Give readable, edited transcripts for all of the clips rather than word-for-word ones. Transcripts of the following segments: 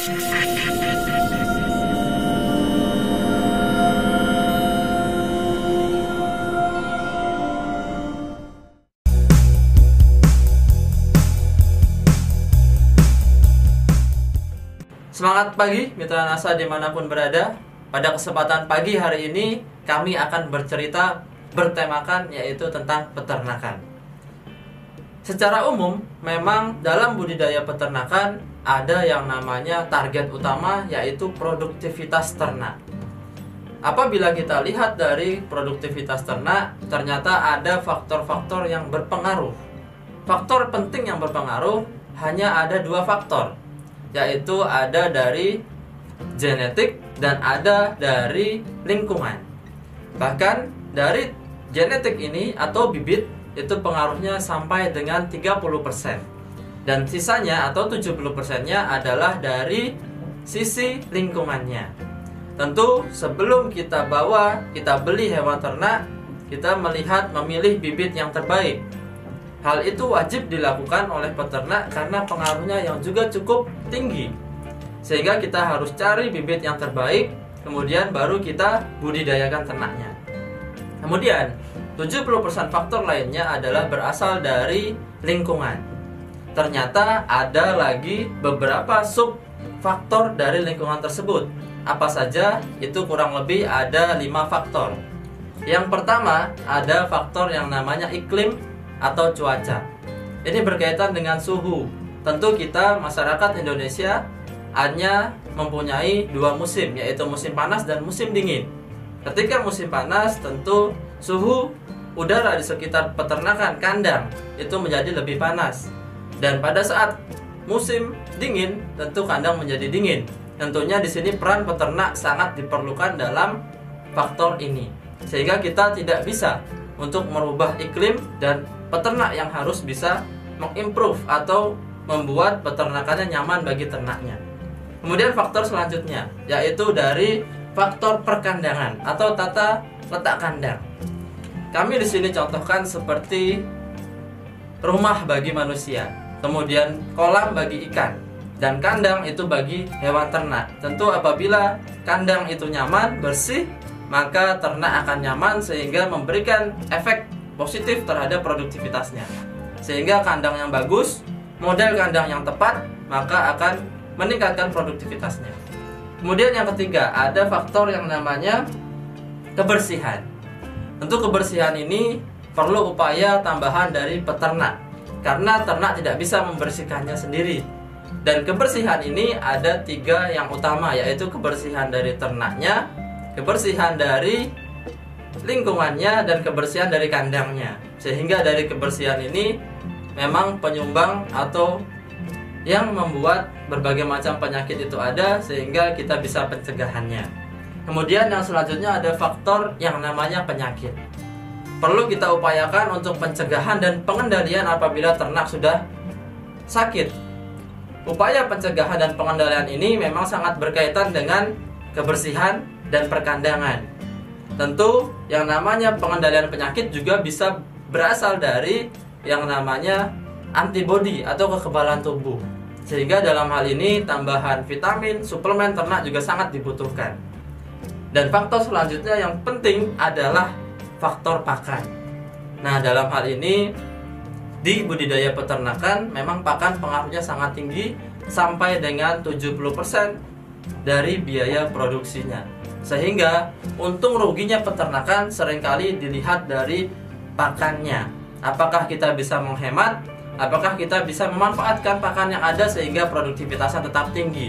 Semangat pagi mitra NASA dimanapun berada. Pada kesempatan pagi hari ini kami akan bercerita bertemakan yaitu tentang peternakan. Secara umum memang dalam budidaya peternakan ada yang namanya target utama yaitu produktivitas ternak. Apabila kita lihat dari produktivitas ternak, ternyata ada faktor-faktor yang berpengaruh. Faktor penting yang berpengaruh hanya ada dua faktor, yaitu ada dari genetik dan ada dari lingkungan. Bahkan dari genetik ini atau bibit itu pengaruhnya sampai dengan 30%. Dan sisanya atau 70%-nya adalah dari sisi lingkungannya. Tentu sebelum kita beli hewan ternak, kita memilih bibit yang terbaik. Hal itu wajib dilakukan oleh peternak karena pengaruhnya yang juga cukup tinggi. Sehingga kita harus cari bibit yang terbaik, kemudian baru kita budidayakan ternaknya. Kemudian 70% faktor lainnya adalah berasal dari lingkungan. Ternyata ada lagi beberapa sub faktor dari lingkungan tersebut. Apa saja? Itu kurang lebih ada 5 faktor. Yang pertama ada faktor yang namanya iklim atau cuaca. Ini berkaitan dengan suhu. Tentu kita masyarakat Indonesia hanya mempunyai 2 musim, yaitu musim panas dan musim dingin. Ketika musim panas, tentu suhu udara di sekitar peternakan kandang itu menjadi lebih panas. Dan pada saat musim dingin, tentu kandang menjadi dingin. Tentunya di sini peran peternak sangat diperlukan dalam faktor ini. Sehingga kita tidak bisa untuk merubah iklim, dan peternak yang harus bisa mengimprove atau membuat peternakannya nyaman bagi ternaknya. Kemudian faktor selanjutnya yaitu dari faktor perkandangan atau tata letak kandang. Kami di sini contohkan seperti rumah bagi manusia, kemudian kolam bagi ikan, dan kandang itu bagi hewan ternak. Tentu apabila kandang itu nyaman, bersih, maka ternak akan nyaman sehingga memberikan efek positif terhadap produktivitasnya. Sehingga kandang yang bagus, model kandang yang tepat, maka akan meningkatkan produktivitasnya. Kemudian yang ketiga, ada faktor yang namanya kebersihan. Tentu kebersihan ini perlu upaya tambahan dari peternak, karena ternak tidak bisa membersihkannya sendiri. Dan kebersihan ini ada 3 yang utama, yaitu kebersihan dari ternaknya, kebersihan dari lingkungannya, dan kebersihan dari kandangnya. Sehingga dari kebersihan ini memang penyumbang atau yang membuat berbagai macam penyakit itu ada, sehingga kita bisa pencegahannya. Kemudian yang selanjutnya ada faktor yang namanya penyakit. Perlu kita upayakan untuk pencegahan dan pengendalian apabila ternak sudah sakit. Upaya pencegahan dan pengendalian ini memang sangat berkaitan dengan kebersihan dan perkandangan. Tentu yang namanya pengendalian penyakit juga bisa berasal dari yang namanya antibodi atau kekebalan tubuh. Sehingga dalam hal ini tambahan vitamin, suplemen ternak juga sangat dibutuhkan. Dan faktor selanjutnya yang penting adalah faktor pakan. Nah, dalam hal ini di budidaya peternakan memang pakan pengaruhnya sangat tinggi, sampai dengan 70% dari biaya produksinya. Sehingga untung ruginya peternakan seringkali dilihat dari pakannya. Apakah kita bisa menghemat? Apakah kita bisa memanfaatkan pakan yang ada sehingga produktivitasnya tetap tinggi?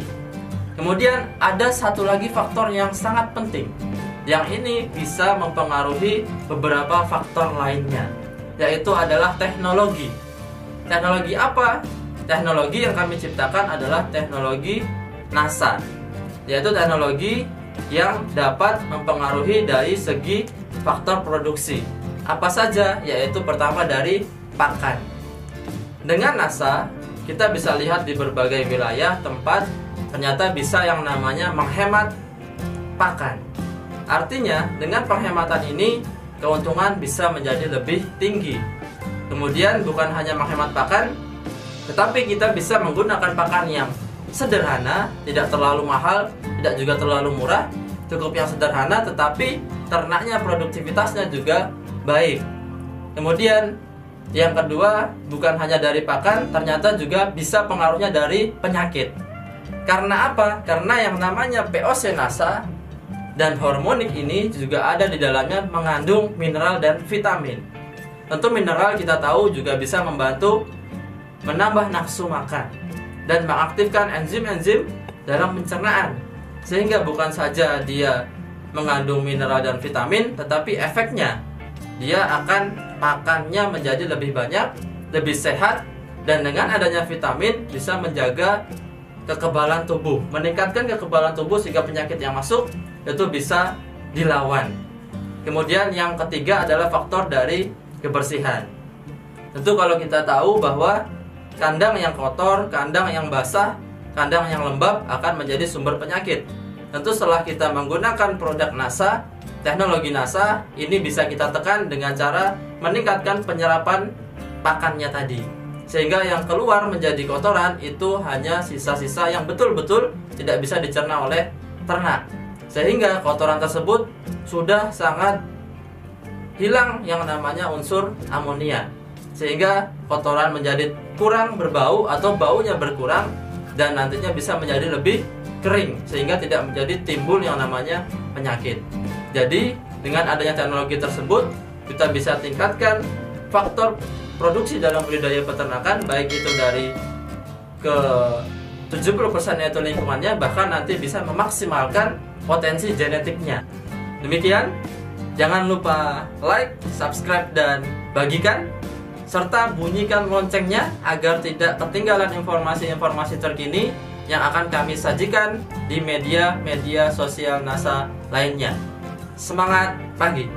Kemudian ada satu lagi faktor yang sangat penting, yang ini bisa mempengaruhi beberapa faktor lainnya, yaitu adalah teknologi. Teknologi apa? Teknologi yang kami ciptakan adalah teknologi NASA, yaitu teknologi yang dapat mempengaruhi dari segi faktor produksi. Apa saja? Yaitu pertama dari pakan. Dengan NASA, kita bisa lihat di berbagai wilayah tempat ternyata bisa yang namanya menghemat pakan. Artinya, dengan penghematan ini, keuntungan bisa menjadi lebih tinggi. Kemudian bukan hanya menghemat pakan, tetapi kita bisa menggunakan pakan yang sederhana, tidak terlalu mahal, tidak juga terlalu murah, cukup yang sederhana tetapi ternaknya produktivitasnya juga baik. Kemudian yang kedua, bukan hanya dari pakan, ternyata juga bisa pengaruhnya dari penyakit. Karena apa? Karena yang namanya POC-NASA dan hormonik ini juga ada di dalamnya mengandung mineral dan vitamin. Tentu mineral kita tahu juga bisa membantu menambah nafsu makan dan mengaktifkan enzim-enzim dalam pencernaan. Sehingga bukan saja dia mengandung mineral dan vitamin, tetapi efeknya dia akan makannya menjadi lebih banyak, lebih sehat, dan dengan adanya vitamin bisa menjaga kekebalan tubuh, meningkatkan kekebalan tubuh sehingga penyakit yang masuk itu bisa dilawan. Kemudian yang ketiga adalah faktor dari kebersihan. Tentu kalau kita tahu bahwa kandang yang kotor, kandang yang basah, kandang yang lembab akan menjadi sumber penyakit. Tentu setelah kita menggunakan produk NASA, teknologi NASA, ini bisa kita tekan dengan cara meningkatkan penyerapan pakannya tadi. Sehingga yang keluar menjadi kotoran itu hanya sisa-sisa yang betul-betul tidak bisa dicerna oleh ternak. Sehingga kotoran tersebut sudah sangat hilang yang namanya unsur amonia. Sehingga kotoran menjadi kurang berbau atau baunya berkurang dan nantinya bisa menjadi lebih kering sehingga tidak menjadi timbul yang namanya penyakit. Jadi dengan adanya teknologi tersebut kita bisa tingkatkan faktor produksi dalam budidaya peternakan, baik itu dari ke 70% yaitu lingkungannya, bahkan nanti bisa memaksimalkan potensi genetiknya. Demikian, jangan lupa like, subscribe, dan bagikan serta bunyikan loncengnya agar tidak ketinggalan informasi-informasi terkini yang akan kami sajikan di media-media sosial NASA lainnya. Semangat pagi!